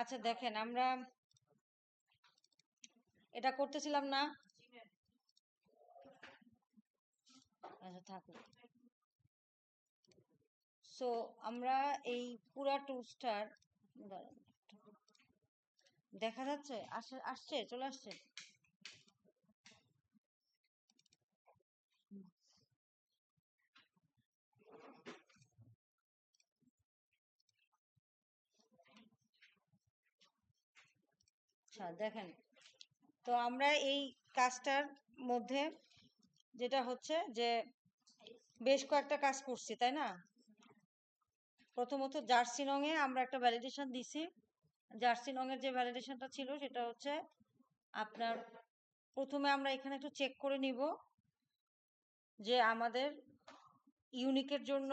আচ্ছা দেখেন, আমরা এটা করতেছিলাম না? আচ্ছা থাকুক। সো আমরা এই পুরা টুলসটার দেখা যাচ্ছে, আসছে, চলে আসছে। আচ্ছা দেখেন, তো আমরা এই কাজটার মধ্যে যেটা হচ্ছে যে বেশ কয়েকটা কাজ করছি, তাই না? প্রথমত জার্সি রঙে আমরা একটা ভ্যালিডেশন দিছি। জার্সি রঙের যে ভ্যালিডেশনটা ছিল সেটা হচ্ছে আপনার, প্রথমে আমরা এখানে একটু চেক করে নিব যে আমাদের ইউনিকের জন্য,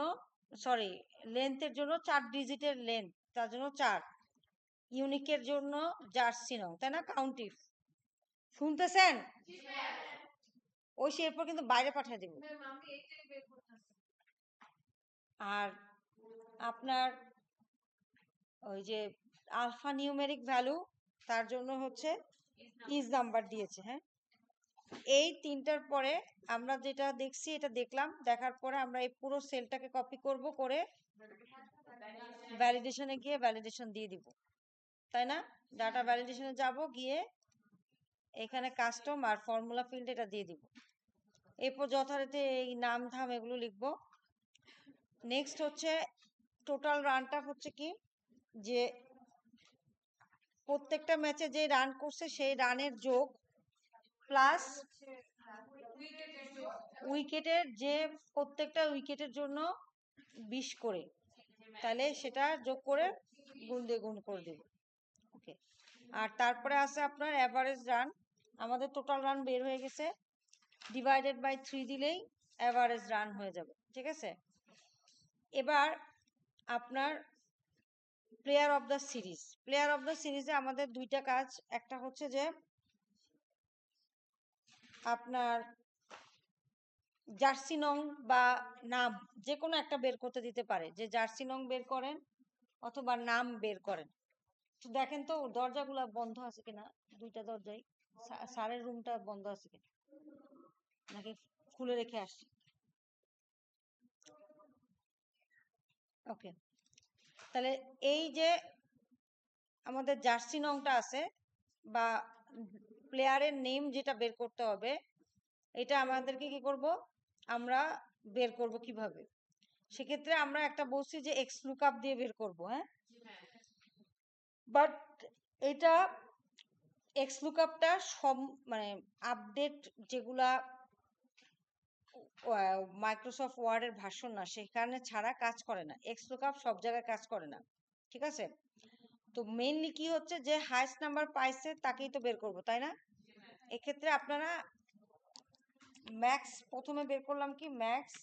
সরি, লেন্থের জন্য 4 ডিজিটের লেন্থ, তার জন্য 4, ইউনিকের জন্য জার্সি রং, তাই না? কাউন্টিফ শুনতেছেন? ওই সে এরপর কিন্তু বাইরে পাঠিয়ে দেব। আর আপনার ওই যে আলফা নিউমেরিক ভ্যালু, তার জন্য হচ্ছে ইজ নাম্বার দিয়েছে। হ্যাঁ, এই তিনটার পরে আমরা যেটা দেখছি, এটা দেখলাম, দেখার পরে আমরা এই পুরো সেলটাকে কপি করব, করে ভ্যালিডেশনে গিয়ে ভ্যালিডেশন দিয়ে দিব, তাই না? ডাটা ভ্যালিডেশনে যাব, গিয়ে এখানে কাস্টম আর ফর্মুলা ফিল্ড এটা দিয়ে দিব। এরপর যথারীতি এই নাম ধাম এগুলো লিখবো। নেক্সট হচ্ছে টোটাল রানটা হচ্ছে কি, যে প্রত্যেকটা ম্যাচে যে রান করছে সেই রানের যোগ প্লাস উইকেটের, যে প্রত্যেকটা উইকেটের জন্য 20 করে, তাহলে সেটা যোগ করে গুণ দিয়ে গুণ করে দেব। ওকে, আর তারপরে আছে আপনার অ্যাভারেজ রান। আমাদের টোটাল রান বের হয়ে গেছে, ডিভাইডেড বাই 3 দিলেই অ্যাভারেজ রান হয়ে যাবে। ঠিক আছে, এবার আপনার player of the series, player of the সিরিজে আমাদের দুইটা কাজ। একটা হচ্ছে যে আপনার জার্সি নং বা নাম যে কোনো একটা বের করতে দিতে পারে, যে জার্সি নং বের করেন অথবা নাম বের করেন। তো দেখেন তো দরজাগুলো বন্ধ আছে কিনা, দুইটা দরজাই। স্যারের রুমটা বন্ধ আছে কিনা, নাকি খুলে রেখে আসছি? ওকে, তাহলে এই যে আমাদের জার্সি নংটা আছে বা প্লেয়ারের নেম যেটা বের করতে হবে, এটা আমাদেরকে কি করব, আমরা বের করব কিভাবে? সেক্ষেত্রে আমরা একটা বলছি যে এক্স লুকআপ দিয়ে বের করব। হ্যাঁ, বাট এটা এক্স লুকআপটা সব মানে আপডেট যেগুলা মাইক্রোসফট ওয়ার্ডের ভার্সন না, সেখানে ছাড়া কাজ করে না। এক্স লুকআপ সব জায়গায় কাজ করে না। ঠিক আছে, তো মেইনলি কি হচ্ছে, যে হাইস্ট নাম্বার পাইছে তাকেই তো বের করব, তাই না? এক্ষেত্রে আপনারা ম্যাক্স প্রথমে বের করলাম, কি ম্যাক্স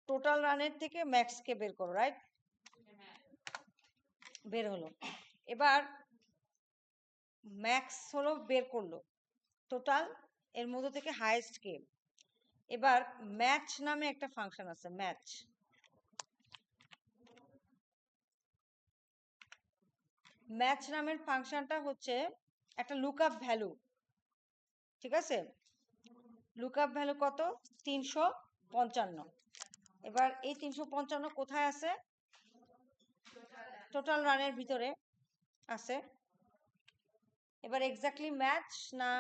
টোটাল রানের থেকে ম্যাক্সকে বের করো, রাইট? বের হলো। এবার ম্যাক্স হলো বের করলো টোটাল, এর মধ্যে থেকে হাইয়েস্ট কে। এবার ম্যাচ নামে একটা ফাংশন আছে, ম্যাচ। ম্যাচ নামের ফাংশনটা হচ্ছে একটা লুকআপ ভ্যালু। ঠিক আছে, লুকআপ ভ্যালু কত? 355। এবার এই 355 কোথায় আছে? টোটাল রানের ভিতরে আছে। এবার এক্স্যাক্টলি ম্যাচ না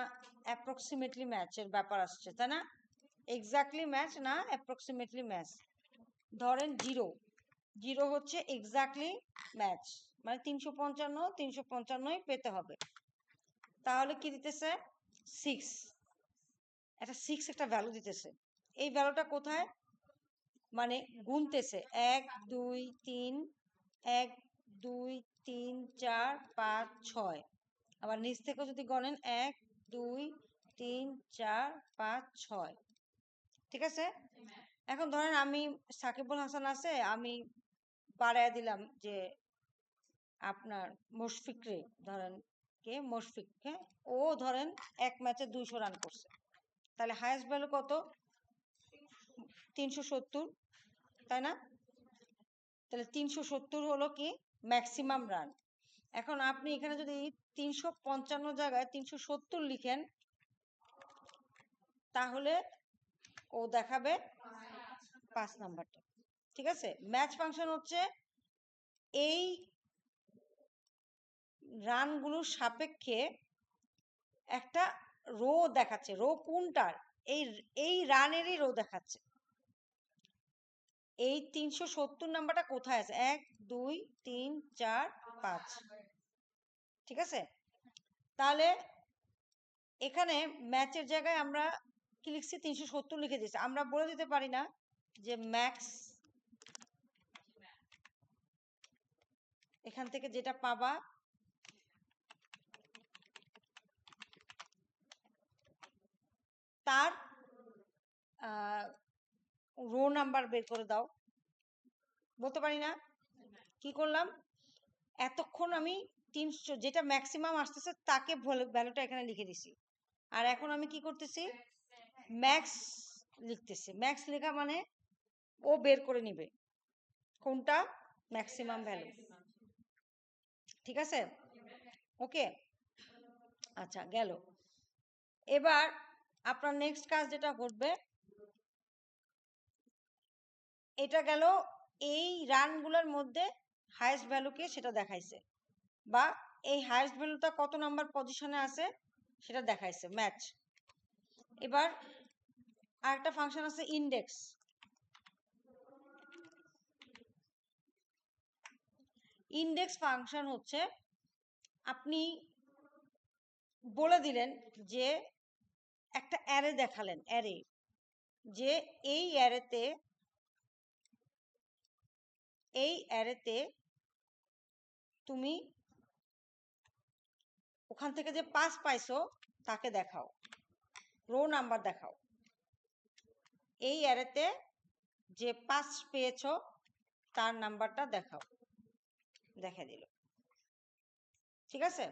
অ্যাপ্রক্সিমেটলি ম্যাচের ব্যাপার আসছে, তাই না? এক্স্যাক্টলি ম্যাচ না অ্যাপ্রক্সিমেটলি ম্যাচ। ধরেন 0, 0 হচ্ছে এক্স্যাক্টলি ম্যাচ, মানে 355 পেতে হবে। তাহলে কি দিতেছে? 6, একটা 6 একটা ভ্যালু দিতেছে। এই ভ্যালুটা কোথায়, মানে গুনতেছে 1 2 3, 1 2 3 4 5 6। আবার নিচ থেকে যদি গণেন 1 2 3 4 5 6। ঠিক আছে, এখন ধরেন আমি সাকিবুল হাসান আছে, আমি বাড়ায় দিলাম যে আপনার মুশফিকরে, ধরেন কে মুশফিককে, ও ধরেন এক ম্যাচে 200 রান করছে, তাহলে হাইয়েস্ট ভ্যালু কত? 370, তাই না? তাহলে 370 হলো কি ম্যাক্সিমাম রান। এখন আপনি এখানে যদি 355 জায়গায় 370 লিখেন তাহলে ও দেখাবে 5 নাম্বারটা। ঠিক আছে, ম্যাচ ফাংশন হচ্ছে এই রানগুলোর সাপেক্ষে একটা রো দেখাচ্ছে। রো কোনটার? এই এই রানেরই রো দেখাচ্ছে। এই 370 নাম্বারটা কোথায় আছে? 1 2 3 4 5। ঠিক আছে, তাহলে এখানে ম্যাচের জায়গায় আমরা কি লিখছি? 370 লিখে দিচ্ছি। আমরা বলে দিতে পারি না যে ম্যাক্স, এখান থেকে যেটা পাবা তার রো নাম্বার বের করে দাও, বলতে পারি না। কি করলাম? এতক্ষণ আমি 300 যেটা ম্যাক্সিমাম আসতেছে তাকে ভ্যালুটা এখানে লিখে দিছি। আর এখন আমি কি করতেছি? ম্যাক্স লিখতেছি। ম্যাক্স লেখা মানে ও বের করে নিবে কোনটা ম্যাক্সিমাম ভ্যালু। ঠিক আছে, ওকে, আচ্ছা গেল। এবার আপনার নেক্সট কাজ যেটা ঘটবে, এটা গেল এই রানগুলোর মধ্যে হাইয়েস্ট ভ্যালুকে সেটা দেখাইছে, বা এই হাইয়েস্ট ভ্যালুটা কত নাম্বার পজিশনে আছে সেটা দেখাইছে ম্যাচ। এবার আরেকটা ফাংশন আছে ইন্ডেক্স। ইন্ডেক্স ফাংশন হচ্ছে আপনি বলে দিলেন যে একটা অ্যারে দেখালেন, অ্যারে, যে এই অ্যারেতে তুমি ওখান থেকে যে 5 পাইছো তাকে দেখাও, রো নাম্বার দেখাও। এই অ্যারেতে যে 5 পেয়েছো তার নাম্বারটা দেখাও, দেখা দিল। ঠিক আছে,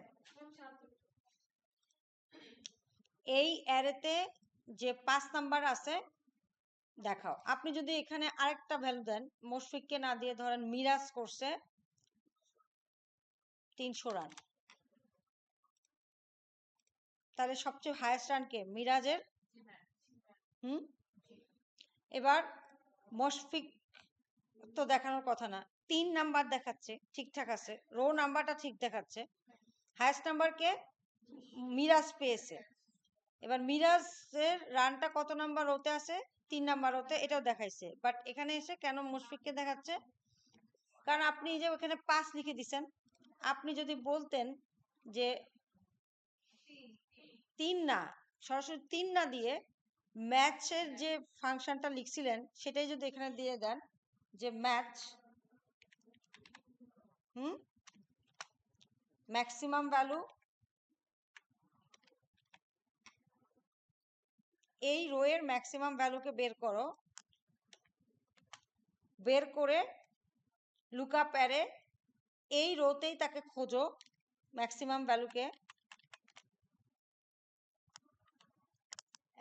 এই অ্যারেতে যে 5 নাম্বার আছে দেখাও। আপনি যদি এখানে আরেকটা ভ্যালু দেন, মুশফিককে না দিয়ে ধরেন মিরাজ করছে 300 রান, তাহলে সবচেয়ে হাইয়েস্ট রান কে? মিরাজের। এবার মুশফিক তো দেখানোর কথা না, 3 নাম্বার দেখাচ্ছে, ঠিকঠাক আছে, রো নাম্বারটা ঠিক দেখাচ্ছে, হাইয়েস্ট নাম্বার কে? মিরাজ পেয়েছে। এবার মিরাজের রানটা কত নাম্বার রোতে আছে? 3 নাম্বার রোতে, এটাও দেখাইছে। বাট এখানে এসে কেন মুশফিককে দেখাচ্ছে? কারণ আপনি যে ওখানে 5 লিখে দিছেন, আপনি যদি বলতেন যে 3 না, সরাসরি 3 না দিয়ে ম্যাচের যে ফাংশনটা লিখছিলেন সেটাই যদি এখানে দিয়ে দেন যে ম্যাচ ম্যাক্সিমাম ভ্যালু, এই রো এর ম্যাক্সিমাম ভ্যালুকে বের করো, বের করে লুকআপ অ্যারে এই রোতেই তাকে খোঁজো ম্যাক্সিমাম ভ্যালুকে,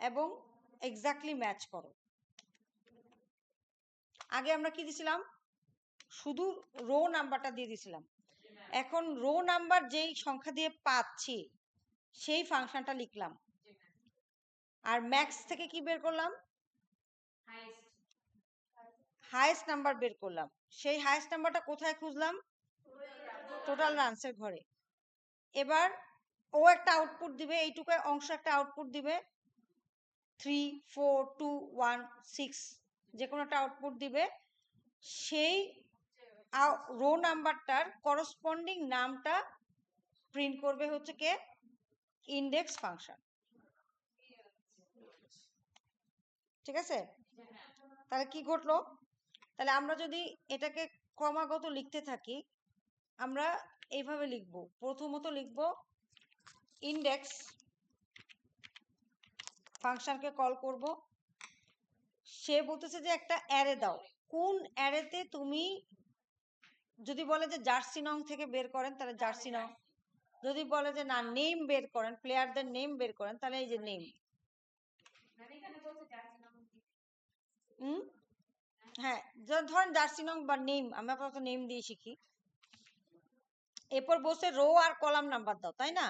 এবং এক্স্যাক্টলি ম্যাচ করো। আগে আমরা কি দিছিলাম? শুধু রো নাম্বারটা দিয়ে দিছিলাম। এখন রো নাম্বার যেই সংখ্যা দিয়ে পাচ্ছি সেই ফাংশনটা লিখলাম, আর ম্যাক্স থেকে কি বের করলাম? হাইয়েস্ট নাম্বার বের করলাম। সেই হাইয়েস্ট নাম্বারটা কোথায় খুঁজলাম? টোটাল রানসের ঘরে। এবার ও একটা আউটপুট দিবে, এইটুকু অংশ একটা আউটপুট দিবে, 3 4 2 1 6, যে কোনো একটা আউটপুট দিবে। সেই রো নাম্বারটার করসপন্ডিং নামটা প্রিন্ট করবে হচ্ছে কে? Index function. ঠিক আছে, তাহলে কি ঘটলো? তাহলে আমরা যদি এটাকে ক্রমাগত লিখতে থাকি, আমরা এইভাবে লিখব। প্রথমত লিখব ইন্ডেক্স ফাংশনকে কল করব। সে বলতেছে যে একটা অ্যারে দাও, কোন অ্যারেতে তুমি, যদি বলে যে জার্সি নং থেকে বের করেন তাহলে জার্সি নং, যদি বলে যে না নেম বের করেন, প্লেয়ারদের নেম বের করেন, তাহলে এই যে নেম। হ্যাঁ, ধরেন জার্সি নং বা নেম, আমরা আপাতত নেম দিয়ে শিখি। এরপর বলছে রো আর কলাম নাম্বার দাও, তাই না?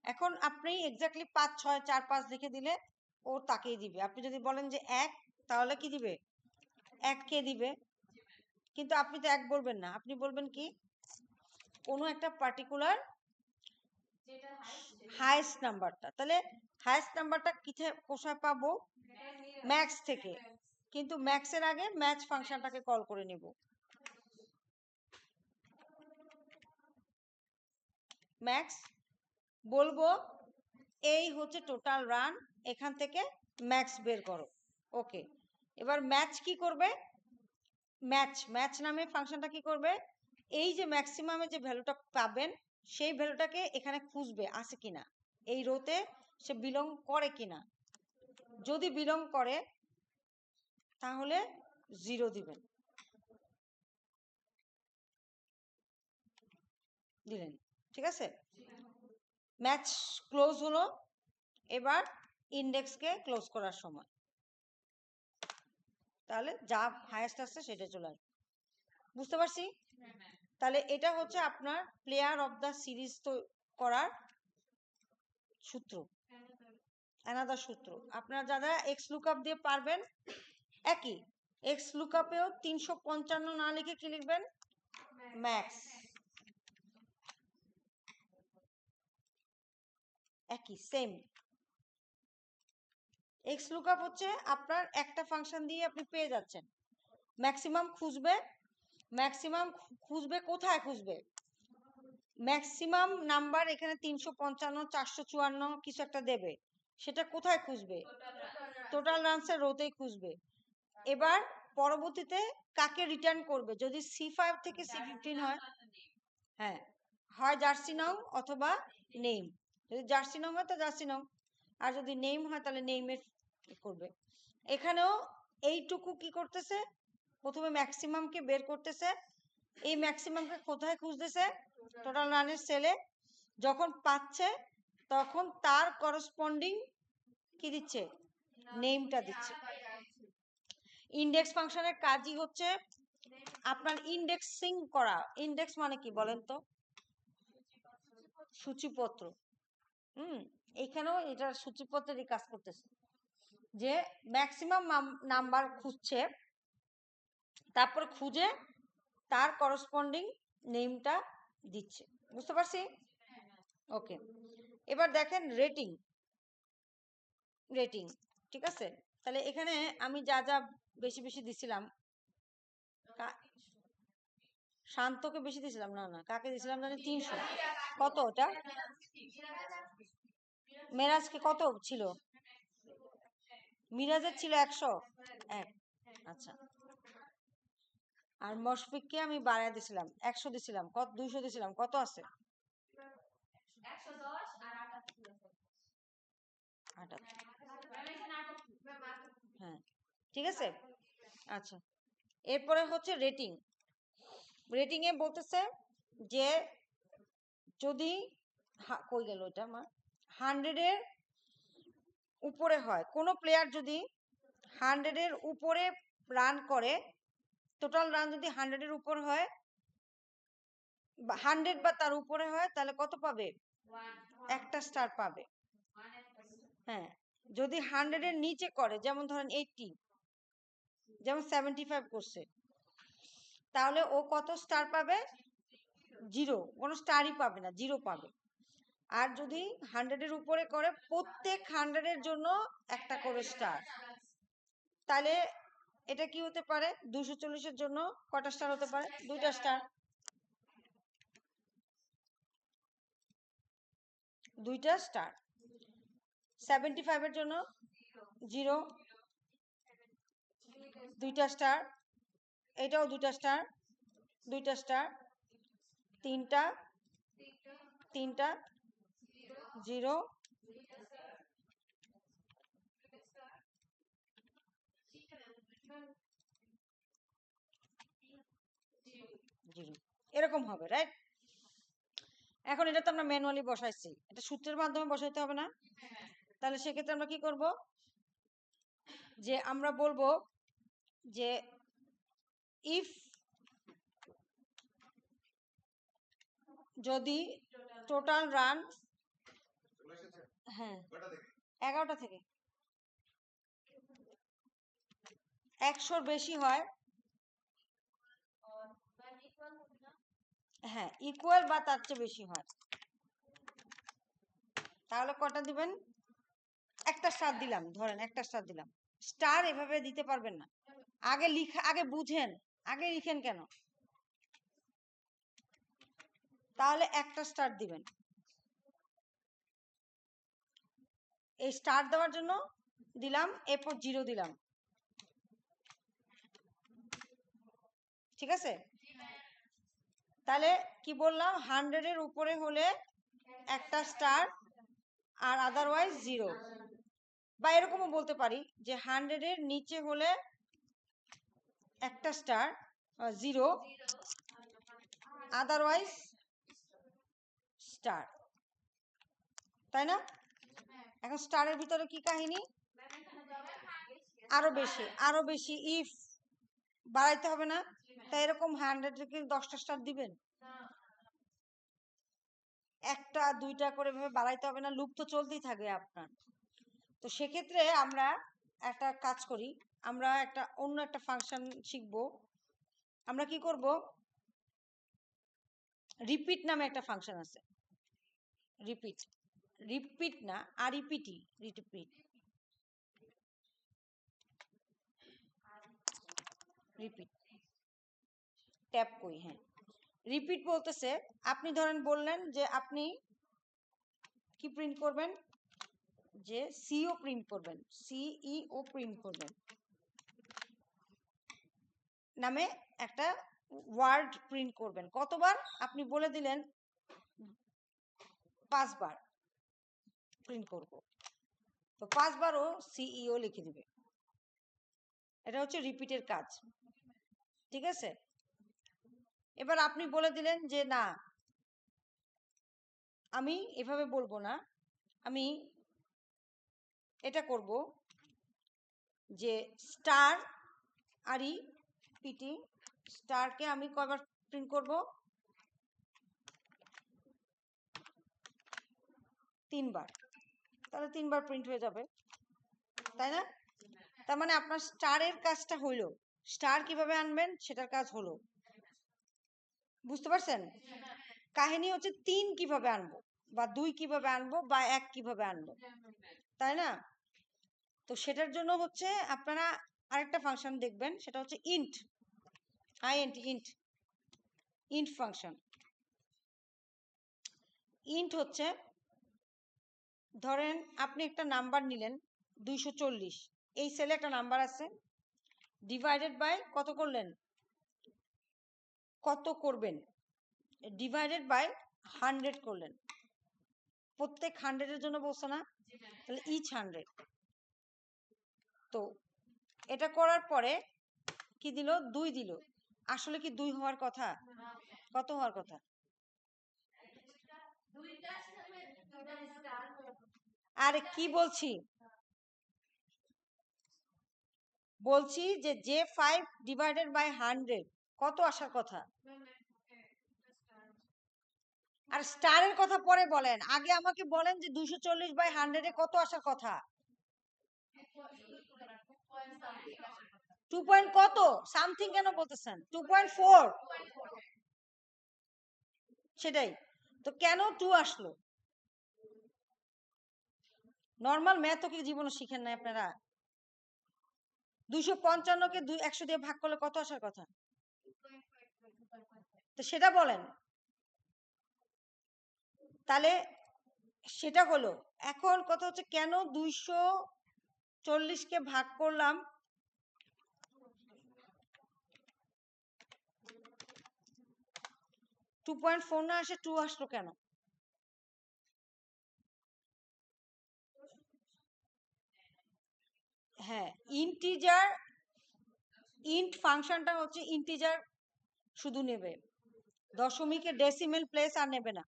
এখন আপনি এক্স্যাক্টলি 5 6 4 5 লিখে দিলে ও তাকেই দিবে। আপনি যদি বলেন যে 1, তাহলে কি দিবে? 1 কে দিবে। কিন্তু আপনি তো 1 বলবেন না, আপনি বলবেন কি কোনো একটা পার্টিকুলার হাইয়েস্ট নাম্বারটা। তাহলে হাইয়েস্ট নাম্বারটা কোথায় পাবো? ম্যাক্স থেকে। কিন্তু ম্যাক্সের আগে ম্যাচ ফাংশনটাকে কল করে নেব। ম্যাক্স বলবো এই হচ্ছে টোটাল রান, এখান থেকে ম্যাক্স বের করো। ওকে, এবার ম্যাচ কি করবে? ম্যাচ নামে ফাংশনটা কি করবে? এই যে ম্যাক্সিমামে যে ভ্যালুটা পাবেন সেই ভ্যালুটাকে এখানে খুঁজবে আছে কিনা, এই রোতে সে বিলং করে কিনা। যদি বিলং করে তাহলে 0 দিবেন, দিলেন, ঠিক আছে? ম্যাচ ক্লোজ হলো। এবার ইন্ডেক্সকে ক্লোজ করার সময়, তাহলে যা হাইয়েস্ট আসছে সেটা চলে আসবে। বুঝতে পারছি? তাহলে এটা হচ্ছে আপনার প্লেয়ার অফ দ্য সিরিজ তো করার সূত্র, অ্যানাদার সূত্র। আপনারা যারা এক্স লুকআপ দিয়ে পারবেন, একই এক্স লুকআপেও 355 না লিখে কি লিখবেন? ম্যাক্স। একই সেম। এক্স লুকআপ হচ্ছে আপনার একটা ফাংশন দিয়ে আপনি পেয়ে যাচ্ছেন। ম্যাক্সিমাম খুঁজবে, ম্যাক্সিমাম খুঁজবে কোথায় খুঁজবে? ম্যাক্সিমাম নাম্বার এখানে 355 454 কিছু একটা দেবে, সেটা কোথায় খুঁজবে? টোটাল রানসের রোতেই খুঁজবে। এবার পরবর্তীতে কাকে রিটার্ন করবে? যদি C5 থেকে C15 হয়, হ্যাঁ, হয় জার্সি নং অথবা নেম। যদি জার্সি নং হয় তো জার্সি নং, আর যদি নেম হয় তাহলে নেমের করবে। এখানেও এইটুকু কি করতেছে? প্রথমে ম্যাক্সিমামকে বের করতেছে। এই ম্যাক্সিমামকে কোথায় খুঁজতেছে? টোটাল রানের সেলে। যখন পাচ্ছে তখন তার করসপন্ডিং কি দিচ্ছে? নেমটা দিচ্ছে। ইন্ডেক্স ফাংশনের কাজই হচ্ছে আপনার ইন্ডেক্সিং করা। ইন্ডেক্স মানে কি বলেন তো? সূচিপত্র। এখানেও এটা সূচিপত্রেরই কাজ করতেছে, যে ম্যাক্সিমাম নাম্বার খুঁজছে, তারপর খুঁজে তার করসপন্ডিং নেমটা দিচ্ছে। বুঝতে পারছি? ওকে, এবার দেখেন রেটিং। রেটিং ঠিক আছে। তাহলে এখানে আমি যা যা বেশি বেশি দিছিলাম, শান্তকে বেশি দিছিলাম না, না কাকে দিছিলাম জানি 300। কত ওটা? মেরাজকে কত ছিল? মিরাজের ছিল 101। আচ্ছা, আর মশফিককে আমি বাড়ায় দিছিলাম 100 দিছিলাম, কত 200 দিছিলাম, কত আছে? 78। হ্যাঁ ঠিক আছে। আচ্ছা, এরপরে হচ্ছে রেটিং। রেটিং এ বলতেছে যে যদি কই গেল এটা আমার, 100-এর উপরে হয়, কোনো প্লেয়ার যদি 100-এর উপরে রান করে, টোটাল রান যদি 100-এর উপর হয়, 100 বা তার উপরে হয়, তাহলে কত পাবে? একটা স্টার পাবে। হ্যাঁ, যদি 100-এর নিচে করে, যেমন ধরেন 80, যেমন 75 করছে, তাহলে ও কত স্টার পাবে? 0, কোনো স্টারই পাবে না, 0 পাবে। আর যদি 100-এর উপরে করে, প্রত্যেক 100-এর জন্য একটা করে স্টার। তাহলে এটা কি হতে পারে? 240-এর জন্য কটা স্টার হতে পারে? 2টা স্টার। 2টা স্টার। 75-এর জন্য 0, 2টা স্টার। এটাও 2টা স্টার, 2টা স্টার। 3টা, 3টা 0, 0, এরকম হবে, রাইট? এখন এটা তো আমরা ম্যানুয়ালি বসাইছি, এটা সূত্রের মাধ্যমে বসাইতে হবে না? তাহলে সেক্ষেত্রে আমরা কি করব? যে আমরা বলবো যে ইফ যদি টোটাল রান, হ্যাঁ 11টা থেকে 100-র বেশি হয়, হ্যাঁ ইকুয়াল বা তার চেয়ে বেশি হয়, তাহলে কটা দিবেন? একটা স্টার দিলাম, ধরেন একটা স্টার দিলাম। স্টার এভাবে দিতে পারবেন না, আগে বুঝেন, আগে লিখেন কেন, তাহলে একটা স্টার দিবেন। এই স্টার দেওয়ার জন্য দিলাম, এরপর 0 দিলাম, ঠিক আছে? তাহলে কি বললাম, 100-এর উপরে হলে একটা স্টার আর আদারওয়াইজ 0, বা এরকমও বলতে পারি যে 100-এর নিচে হলে একটা স্টার 0, আদারওয়াইজ স্টার, তাই না? এখন স্টারের ভিতরে কি কাহিনী, আরো বেশি ইফ বাড়াইতে হবে না, তাই এরকম 100 থেকে 10টা স্টার দিবেন, একটা দুইটা করে ভাবে বাড়াইতে হবে না, লুপ তো চলতেই থাকবে আপনার। তো সেক্ষেত্রে আমরা একটা কাজ করি, আমরা অন্য একটা ফাংশন শিখবো। আমরা কি করব, রিপিট নামে একটা ফাংশন আছে, রিপিট না আর রিপিট ট্যাপ করি, হ্যাঁ রিপিট বলতেছে, আপনি ধরেন বললেন যে আপনি কি প্রিন্ট করবেন, যে সিও প্রিন্ট করবেন, সিইও প্রিন্ট করবেন নামে একটা ওয়ার্ড প্রিন্ট করবেন। কতবার আপনি বলে দিলেন, 5 বার প্রিন্ট করব, তো 5 বারও সিইও লিখে দিবে। এটা হচ্ছে রিপিটের কাজ, ঠিক আছে? এবার আপনি বলে দিলেন যে না, আমি এভাবে বলবো না, আমি এটা করব যে স্টার আর পিটি, স্টারকে আমি কয়বার প্রিন্ট করব, 3 বার, তাহলে 3 বার প্রিন্ট হয়ে যাবে, তাই না? তার মানে আপনার স্টারের কাজটা হইল, স্টার কিভাবে আনবেন সেটার কাজ হলো, বুঝতে পারছেন? কাহিনী হচ্ছে 3 কিভাবে আনবো, বা 2 কিভাবে আনবো, বা 1 কিভাবে আনবো, তাই না? তো সেটার জন্য হচ্ছে আপনারা আরেকটা ফাংশন দেখবেন, সেটা হচ্ছে ইন্ট, ইন্ট ফাংশন। ইন্ট হচ্ছে, ধরেন আপনি একটা নাম্বার নিলেন 240, এই সেলে একটা নাম্বার আছে, ডিভাইডেড বাই কত করলেন, কত করবেন, ডিভাইডেড বাই 100 করলেন, প্রত্যেক 100-এর জন্য বলছে না, তাহলে ইচ 100। তো এটা করার পরে কি দিল, 2 দিল, আসলে কি 2 হওয়ার কথা, কত হওয়ার কথা, আরে কি বলছি যে 5 ডিভাইডেড বাই 100 কত আসার কথা, আর স্টারের কথা পরে বলেন, আগে আমাকে বলেন যে 240 বাই 100-এ কত আসার কথা, 2 পয়েন্ট কত সামথিং কেন বলতেছেন, 2.4, সেটাই তো, কেন 2 আসলো, নর্মাল ম্যাথ কি জীবনে শিখেন না আপনারা, 255-কে 100 দিয়ে ভাগ করলে কত আসার কথা, তো সেটা বলেন, তাহলে সেটা হলো। এখন কথা হচ্ছে কেন 240-কে ভাগ করলাম 2.4 না আসে 2 আসলো কেন, হ্যাঁ ইন্টিজার, ইন্ট ফাংশনটা হচ্ছে ইন্টিজার শুধু নেবে, দশমিকের ডেসিমেল প্লেস আর নেবে না,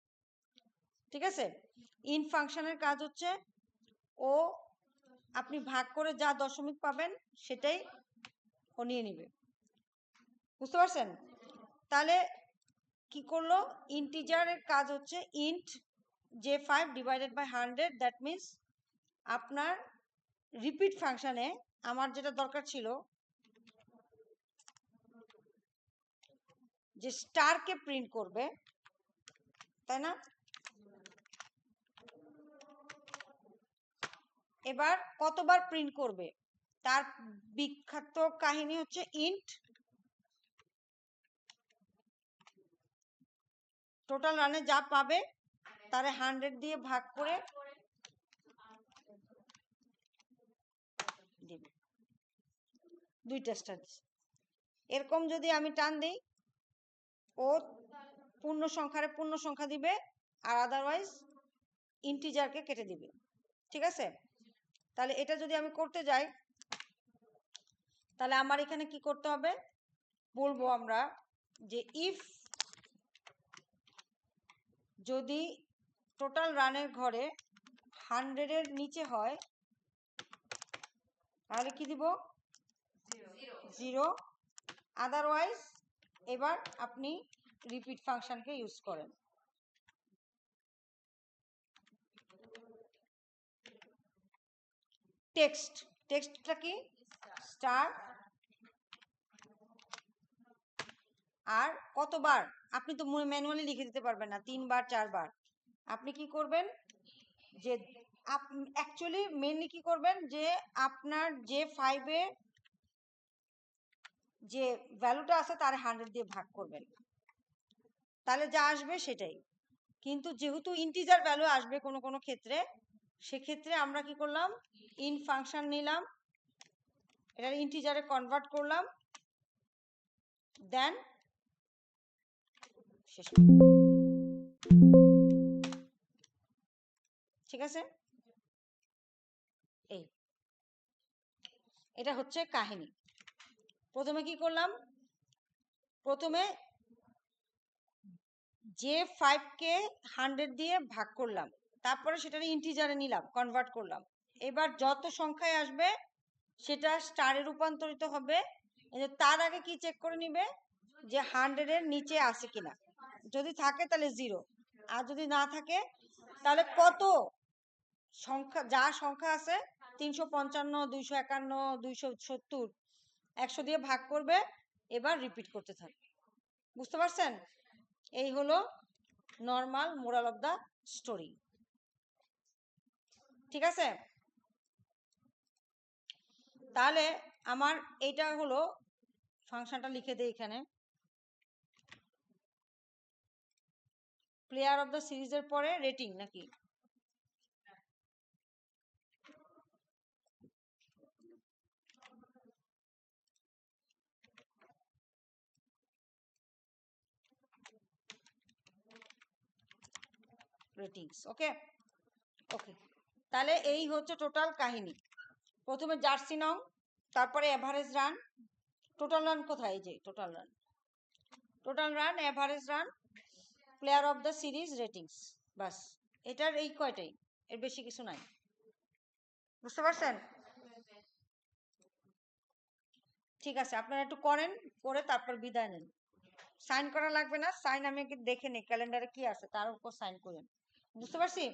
ঠিক আছে? ইন্ট ফাংশনের কাজ হচ্ছে ও আপনি ভাগ করে যা দশমিক পাবেন সেটাই ও নিয়ে নিবে, বুঝতে পারছেন? তাহলে কি করলো, ইন্টিজারের কাজ হচ্ছে int j5 divided by 100, that means আপনার রিপিট ফাংশনে আমার যেটা দরকার ছিল যে স্টারকে প্রিন্ট করবে, তাই না? এবার কতবার প্রিন্ট করবে তার বিখ্যাত কাহিনী হচ্ছে ইন্ট টোটাল রানে যা পাবে তারে 100 দিয়ে ভাগ করে দিবে, দুইটা স্টার। এরকম যদি আমি টান দিই ও পূর্ণ সংখ্যারে পূর্ণ সংখ্যা দিবে আর আদারওয়াইজ ইন্টিজারকে কেটে দিবে, ঠিক আছে? তাহলে এটা যদি আমি করতে যাই তাহলে আমার এখানে কি করতে হবে, বলবো আমরা যে ইফ যদি টোটাল রানের ঘরে 100-এর নিচে হয় তাহলে কি দিব, 0, আদারওয়াইজ এবার আপনি রিপিট ফাংশনকে ইউজ করেন। টেক্সটটা কি, স্টার, আর কতবার আপনি তো ম্যানুয়ালি লিখে দিতে পারবেন না, 3 বার 4 বার। আপনি কি করবেন যে অ্যাকচুয়ালি মেইনলি কি করবেন যে আপনার যে 5-এ যে ভ্যালুটা আছে তার 100 দিয়ে ভাগ করবেন, তাহলে যা আসবে সেটাই। কিন্তু যেহেতু ইন্টিজার ভ্যালু আসবে কোনো কোনো ক্ষেত্রে, সেক্ষেত্রে আমরা কি করলাম, ইন ফাংশন নিলাম, এটা ইন্টিজারে কনভার্ট করলাম, দেন শেষ, ঠিক আছে? এই এটা হচ্ছে কাহিনী। প্রথমে কি করলাম, প্রথমে j5-কে 100 দিয়ে ভাগ করলাম, তারপরে সেটার ইন্টিজারে নিলাম, কনভার্ট করলাম। এবার যত সংখ্যায় আসবে সেটা স্টারে রূপান্তরিত হবে। তার আগে কি চেক করে নিবে যে 100-এর নিচে আছে কিনা, যদি থাকে তাহলে 0, আর যদি না থাকে তাহলে কত সংখ্যা, যা সংখ্যা আছে 355, 251, 270, 100 দিয়ে ভাগ করবে, এবার রিপিট করতে থাকবে। বুঝতে পারছেন? এই হলো normal moral of the story, ঠিক আছে? তাহলে আমার এইটা হলো ফাংশনটা, লিখে দেই এখানে, প্লেয়ার অফ দ্য সিরিজের পরে রেটিং নাকি, রেটিংস, ওকে ওকে। তাহলে এই হচ্ছে টোটাল কাহিনী। প্রথমে জার্সি নং, তারপরে এভারেজ রান, টোটাল রান কোথায়, যে total run, average run, player of the series, ratings, বাস। এটার এই কয়টাই, এর বেশি কিছু নাই। বুঝতে পারছেন? ঠিক আছে, আপনারা একটু করেন, করে তারপর বিদায় নেন। সাইন করা লাগবে না, সাইন আমি দেখে নিই ক্যালেন্ডারে কি আছে তার উপর সাইন করেন। বুঝতে পারছি?